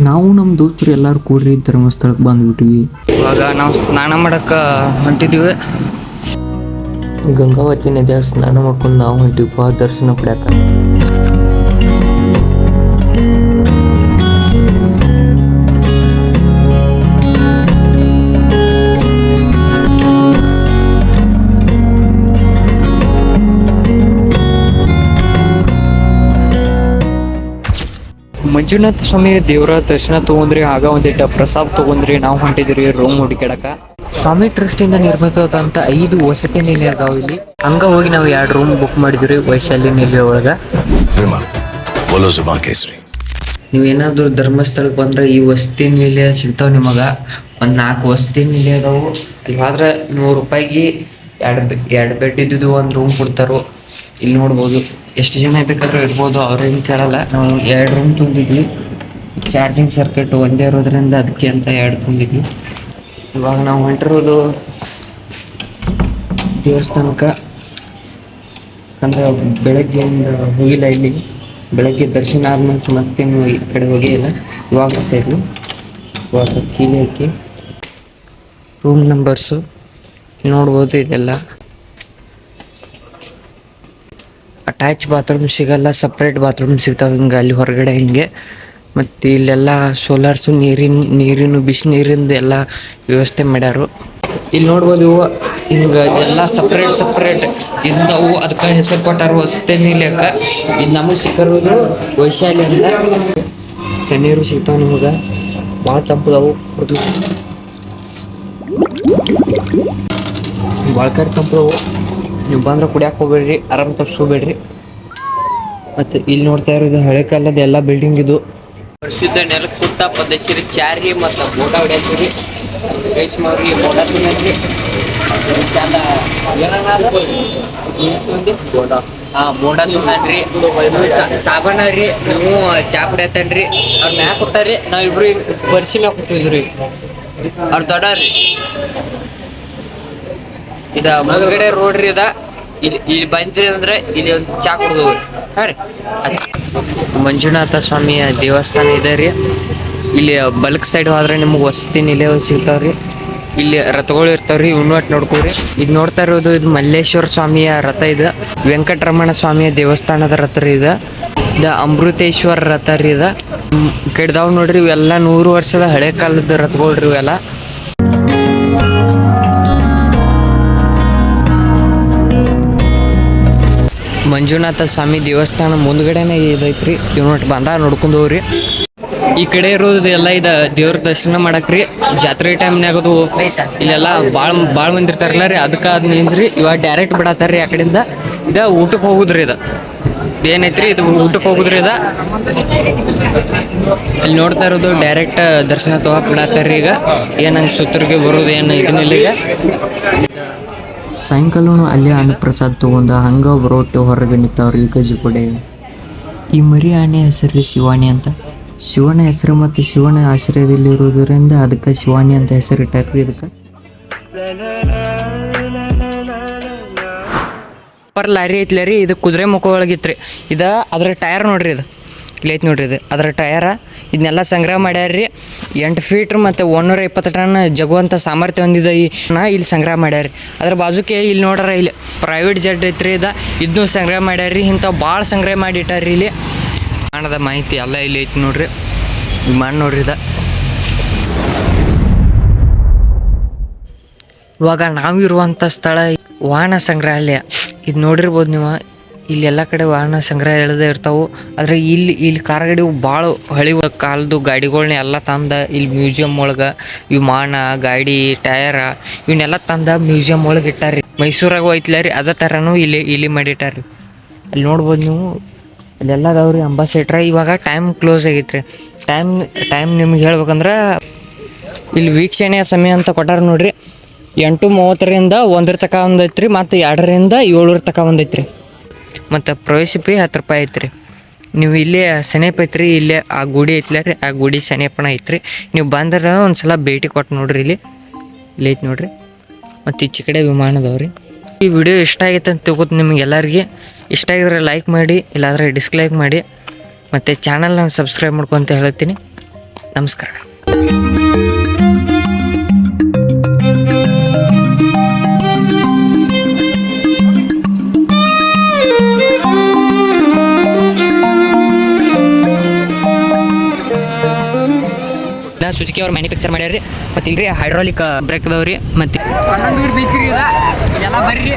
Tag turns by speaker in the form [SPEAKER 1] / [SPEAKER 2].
[SPEAKER 1] ನಾವು ನಮ್ಮ ದೋಸ್ತರು ಎಲ್ಲರೂ ಕೂಡ್ರಿ ಧರ್ಮಸ್ಥಳಕ್ಕೆ ಬಂದ್ಬಿಟ್ವಿ.
[SPEAKER 2] ಇವಾಗ ನಾವು ಸ್ನಾನ ಮಾಡಕ್ಕೆ ಹೊಂಟಿದ್ದೀವಿ.
[SPEAKER 1] ಗಂಗಾವತಿ ನದಿಯಾಗ ಸ್ನಾನ ಮಾಡ್ಕೊಂಡು ನಾವು ಹೊಂಟಿವಿ ದರ್ಶನ ಪಡ್ಯಾಕ.
[SPEAKER 2] ಮಂಜುನಾಥ ಸ್ವಾಮಿ ದೇವರ ದರ್ಶನ ತೊಗೊಂಡ್ರಿ, ಆಗ ಒಂದಿಟ್ಟ ಪ್ರಸಾದ್ ತೊಗೊಂಡ್ರಿ. ನಾವು ಹೊಂಟಿದ್ರಿ ರೂಮ್ ಹುಡುಕ್ಯಾಡಕ. ಸ್ವಾಮಿ ಟ್ರಸ್ಟಿಂದ ನಿರ್ಮಿತವಾದಂಥ 5 ವಸತಿ ನಿಲಯ ಅದಾವ ಇಲ್ಲಿ. ಹಂಗ ಹೋಗಿ ನಾವು 2 ರೂಮ್ ಬುಕ್ ಮಾಡಿದ್ರಿ ವೈಶಾಲಿ ನಿಲಯ ಒಳಗ. ನೀವೇನಾದ್ರೂ ಧರ್ಮಸ್ಥಳಕ್ಕೆ ಬಂದ್ರೆ ಈ ವಸತಿ ನಿಲಯ ಸಿಗ್ತಾವ ನಿಮಗ. ಒಂದು 4 ವಸತಿ ನಿಲಯ ಅದಾವು. ಅಲ್ಲಿ ಹೋದ್ರೆ ₹100 ಎರಡು ಬೆಡ್ ಇದ್ದಿದ್ದು ಒಂದು ರೂಮ್ ಕೊಡ್ತಾರೋ. ಇಲ್ಲಿ ನೋಡ್ಬೋದು ಎಷ್ಟು ಜನ ಬೇಕಾದ್ರೂ ಇರ್ಬೋದು, ಅವ್ರೇನು ಕೇಳಲ್ಲ. ನಾವು 2 ರೂಮ್ ತುಂಬಿದ್ವಿ. ಚಾರ್ಜಿಂಗ್ ಸರ್ಕ್ಯೂಟ್ ಒಂದೇ ಇರೋದ್ರಿಂದ ಅದಕ್ಕೆ ಅಂತ 2 ತುಂಬಿದ್ವಿ. ಇವಾಗ ನಾವು ಹೊಂಟಿರೋದು ದೇವಸ್ಥಾನಕ್ಕೆ. ಯಾಕಂದ್ರೆ ಬೆಳಗ್ಗೆಯಿಂದ ಹೋಗಿಲ್ಲ ಇಲ್ಲಿ. ಬೆಳಗ್ಗೆ ದರ್ಶನ ಆದ್ಮೇಲೆ ಮತ್ತೇನು ಈ ಕಡೆ ಹೋಗೇ ಇಲ್ಲ. ಇವಾಗ ಬರ್ತಾಯಿದ್ವಿ. ಇವಾಗ ಕೀಲಿ ಹಾಕಿ ರೂಮ್ ನಂಬರ್ಸು ನೋಡ್ಬೋದು. ಇದೆಲ್ಲ ಅಟ್ಯಾಚ್ ಬಾತ್ರೂಮ್ ಸಿಗಲ್ಲ, ಸಪ್ರೇಟ್ ಬಾತ್ರೂಮ್ ಸಿಗ್ತಾವೆ ಹಿಂಗೆ ಅಲ್ಲಿ ಹೊರಗಡೆ ಹಿಂಗೆ. ಮತ್ತು ಇಲ್ಲೆಲ್ಲ ಸೋಲಾರ್ಸು, ನೀರಿನ ಬಿಸಿ ನೀರಿಂದು ಎಲ್ಲ ವ್ಯವಸ್ಥೆ ಮಾಡ್ಯಾರು. ಇಲ್ಲಿ ನೋಡ್ಬೋದು ಇವು ಹಿಂಗೆ ಎಲ್ಲ ಸಪ್ರೇಟ್ ಇದ್ದವು. ಅದಕ್ಕೆ ಹೆಸರು ಕೊಟ್ಟಾರು ವಸತಿ ನಿಲಯಕ್ಕೆ. ಇದು ನಮಗೆ ಸಿಕ್ಕಿರೋದು ವೈಶಾಲಿ ಅಂತ. ತಣ್ಣೀರು ಸಿಗ್ತಾವೆ ನಿಮಗೆ, ಭಾಳ ತಂಪದವು. ಬಾಳ್ಕರಿ ತಂಪದವು. ನೀವು ಬಂದ್ರೆ ಕುಡಿಯಕ್ಕೆ ಹೋಗ್ಬೇಡ್ರಿ, ಆರಾಮ್ ತಪ್ಪಿಸ್ಕೋಬೇಡ್ರಿ. ಮತ್ತು ಇಲ್ಲಿ ನೋಡ್ತಾ ಇರೋದು ಹಳೆ ಕಾಲದ ಎಲ್ಲ ಬಿಲ್ಡಿಂಗ್. ಇದು ಪರಿಶುದ್ಧ ನೆಲಕ್ಕೆ ಕುತ್ತ ಪದಶ್ರೀ ಚಾರಿ ಮತ್ತು ಬೋಟ ಹೊಡ್ಯಾತೀರಿ. ರೇಷ್ಮವ್ರಿಗೆ ಬೋಟ ತಿನ್ನತ್ರಿ. ಬೋಟ ತಿನ್ನನ್ರಿ. ಸಾಬಣ್ಣ ರೀ, ನೀವು ಚಾ ಕುಡಿಯತ್ತನ್ರಿ. ಅವ್ರು ಮ್ಯಾಗ ಕೂತಾರ್ರಿ, ನಾವಿಬ್ರು ಪರಿಶೀಲನೆ ಕೂತಿದ್ರಿ. ಅವ್ರು ದೊಡ್ಡವ್ರಿ. ಇದ ಮುಂದ್ಗಡೆ ರೋಡ್ ರೀ. ಇಲ್ಲಿ ಬಂದ್ರಿ ಅಂದ್ರೆ ಇಲ್ಲಿ ಒಂದು ಚಾ ಕುಡ್ದವ್ರಿ. ಹಾಂ ರೀ, ಮಂಜುನಾಥ ಸ್ವಾಮಿಯ ದೇವಸ್ಥಾನ ಇದೆ ರೀ. ಇಲ್ಲಿ ಬಲ್ಕ್ ಸೈಡ್ ಹೋದ್ರೆ ನಿಮ್ಗೆ ವಸತಿ ನಿಲಯ ಸಿಗ್ತಾವ್ರಿ. ಇಲ್ಲಿ ರಥಗಳು ಇರ್ತಾವ್ರಿ, ಇವ್ನಟ್ ನೋಡ್ಕೊರಿ. ಇದು ನೋಡ್ತಾ ಇರೋದು ಇದು ಮಲ್ಲೇಶ್ವರ ಸ್ವಾಮಿಯ ರಥ. ಇದು ವೆಂಕಟರಮಣ ಸ್ವಾಮಿಯ ದೇವಸ್ಥಾನದ ರಥ ರೀ. ಇದು ಅಮೃತೇಶ್ವರ ರಥ ರೀ. ಇದು ಕೆಡ್ದಾವ್ ನೋಡ್ರಿ. ಇವೆಲ್ಲ 100 ವರ್ಷದ ಹಳೆ ಕಾಲದ ರಥಗಳ್ರಿ ಇವೆಲ್ಲ. ಮಂಜುನಾಥ ಸ್ವಾಮಿ ದೇವಸ್ಥಾನ ಮುಂದ್ಗಡೆನೇ ಇದೈತ್ರಿ. ಇವ್ನಟ್ ಬಂದ ನೋಡ್ಕೊಂಡು ಹೋಗ್ರಿ. ಈ ಕಡೆ ಇರೋದು ಎಲ್ಲ ದೇವ್ರ ದರ್ಶನ ಮಾಡಕ್ರಿ. ಜಾತ್ರೆ ಟೈಮ್ನಾಗ ಅದು ಇಲ್ಲೆಲ್ಲ ಭಾಳ ಮಂದಿ ಇರ್ತಾರಲ್ಲ ರೀ. ಅದಕ್ಕೆ ಅದು ನಿಂದ್ರಿ ಇವಾಗ ಡೈರೆಕ್ಟ್ ಬಿಡತ್ತಾರ್ರಿ ಆ ಕಡೆಯಿಂದ. ಊಟಕ್ಕೆ ಹೋಗುದ್ರಿ. ಏನೈತ್ರಿ ಇದು ಊಟಕ್ಕೆ ಹೋಗುದ್ರಿ. ಇಲ್ಲಿ ನೋಡ್ತಾ ಇರೋದು ಡೈರೆಕ್ಟ್ ದರ್ಶನ ತಗೋಕ್ ಬಿಡತ್ತಾರ್ರಿ. ಈಗ ಏನಂಗೆ ಸುತ್ತರಿಗೆ ಬರೋದು ಏನು ಇದನ್ನಿಲ್ಲ. ಈಗ
[SPEAKER 1] ಸಾಯಂಕಾಲನು ಅಲ್ಲೇ ಅನ್ನಪ್ರಸಾದ ತೊಗೊಂಡ ಹಂಗೆ ಬರೋಟ್ಟು ಹೊರಗೆ ನಿಂತಾವ್ರಿ ಗಜಪಡೆ. ಈ ಮರಿ ಆನೆ ಹೆಸರು ರೀ ಶಿವಾಣಿ ಅಂತ. ಶಿವನ ಹೆಸರು ಮತ್ತು ಶಿವನ ಆಶ್ರಯದಲ್ಲಿರೋದ್ರಿಂದ ಅದಕ್ಕೆ ಶಿವಾಣಿ ಅಂತ ಹೆಸರು ಇಟ್ಟಾರ್ರಿ. ಇದಕ್ಕೆ
[SPEAKER 2] ಲಾರಿ ಐತ್ಲ ರೀ. ಇದು ಕುದುರೆ ಮುಖ ಒಳಗಿತ್ರಿ. ಅದ್ರ ಟಯರ್ ನೋಡ್ರಿ. ಇದು ಇಲ್ಲಿ ಐತಿ ನೋಡ್ರಿ. ಅದರ ಟಯರ. ಇದನ್ನೆಲ್ಲ ಸಂಗ್ರಹ ಮಾಡ್ಯಾರ್ರಿ. 8 ಫೀಟ್ ಮತ್ತು 120 ಟನ್ ಜಗುವಂಥ ಸಾಮರ್ಥ್ಯ ಹೊಂದಿದ ಇಲ್ಲಿ ಸಂಗ್ರಹ ಮಾಡ್ಯಾರ್ರಿ. ಅದ್ರ ಬಾಜುಕೆ ಇಲ್ಲಿ ನೋಡ್ರ ಇಲ್ಲಿ ಪ್ರೈವೇಟ್ ಜೆಟ್ ಐತ್ರಿ. ಇದನ್ನು ಸಂಗ್ರಹ ಮಾಡ್ಯಾರ್ರಿ. ಇಂಥವು ಭಾಳ ಸಂಗ್ರಹ ಮಾಡಿ ಇಟ್ಟಾರ್ರಿ. ಇಲ್ಲಿ ವಿಮಾನದ ಮಾಹಿತಿ ಎಲ್ಲ ಇಲ್ಲಿ ಐತಿ ನೋಡ್ರಿ. ವಿಮಾನ ನೋಡ್ರಿ. ಇವಾಗ ನಾವಿರುವಂಥ ಸ್ಥಳ ವಾಹನ ಸಂಗ್ರಹಾಲಯ. ಇದು ನೋಡಿರ್ಬೋದು ನೀವು. ಇಲ್ಲಿ ಎಲ್ಲ ಕಡೆ ವಾಹನ ಸಂಗ್ರಹ ಎಳ್ದೇ ಇರ್ತಾವೆ. ಆದರೆ ಇಲ್ಲಿ ಕಾರ್ಗಡಿ ಭಾಳ ಹಳಿ ಕಾಲದ್ದು ಗಾಡಿಗಳ್ನ ಎಲ್ಲ ತಂದು ಇಲ್ಲಿ ಮ್ಯೂಸಿಯಂ ಒಳಗೆ ವಿಮಾನ, ಗಾಡಿ, ಟಯರ ಇವನ್ನೆಲ್ಲ ತಂದು ಮ್ಯೂಸಿಯಂ ಒಳಗೆ ಇಟ್ಟಾರ್ರಿ. ಮೈಸೂರಾಗೂ ಐತ್ಲ ರೀ. ಅದೇ ಥರನೂ ಇಲ್ಲಿ ಮಾಡಿಟ್ಟಾರ್ರಿ. ಅಲ್ಲಿ ನೋಡ್ಬೋದು ನೀವು. ಅಲ್ಲೆಲ್ಲ ಅದಾವ್ರಿ ಅಂಬಾಸೆಟ್ರ. ಇವಾಗ ಟೈಮ್ ಕ್ಲೋಸ್ ಆಗೈತ್ರಿ. ಟೈಮ್ ನಿಮ್ಗೆ ಹೇಳ್ಬೇಕಂದ್ರೆ ಇಲ್ಲಿ ವೀಕ್ಷಣೆಯ ಸಮಯ ಅಂತ ಕೊಟ್ಟಾರ ನೋಡ್ರಿ. 8:30ರಿಂದ 1 ತನಕ ಒಂದು ಐತ್ರಿ. ಮತ್ತು 2ರಿಂದ 7 ತನಕ ಒಂದು ಐತ್ರಿ. ಮತ್ತು ಪ್ರವೇಶ ಫೀ ₹10 ಐತ್ರಿ. ನೀವು ಇಲ್ಲೇ ಸನೇಪ ಐತ್ರಿ. ಇಲ್ಲೇ ಆ ಗುಡಿ ಐತ್ಲ ರೀ. ಆ ಗುಡಿ ಸನೇಪನ ಐತ್ರಿ. ನೀವು ಬಂದ್ರೆ ಒಂದು ಸಲ ಭೇಟಿ ಕೊಟ್ಟು ನೋಡ್ರಿ. ಇಲ್ಲಿ ಐತಿ ನೋಡ್ರಿ. ಮತ್ತು ಈಚೆ ಕಡೆ ವಿಮಾನ ಅದಾವ್ರಿ. ಈ ವಿಡಿಯೋ ಇಷ್ಟ ಆಗೈತೆ ಅಂತ ತಿಳ್ಕೊತ ನಿಮ್ಗೆ ಎಲ್ಲರಿಗೆ. ಇಷ್ಟ ಆಗಿದ್ರೆ ಲೈಕ್ ಮಾಡಿ, ಇಲ್ಲಾಂದರೆ ಡಿಸ್ಲೈಕ್ ಮಾಡಿ. ಮತ್ತು ಚಾನಲ್ನ ಸಬ್ಸ್ಕ್ರೈಬ್ ಮಾಡ್ಕೊಂತ ಹೇಳ್ತೀನಿ. ನಮಸ್ಕಾರ. ಸುಜುಕಿ ಅವ್ರು ಮ್ಯಾನುಫ್ಯಾಕ್ಚರ್ ಮಾಡ್ಯಾರ ರೀ. ಮತ್ತು ಇಲ್ರಿ ಹೈಡ್ರಾಲಿಕ್ ಬ್ರೇಕ್ ಅದಾವ್ರಿ. ಮತ್ತು ಬೀಚ್ ರೀ ಎಲ್ಲ ಬರ್ರಿ.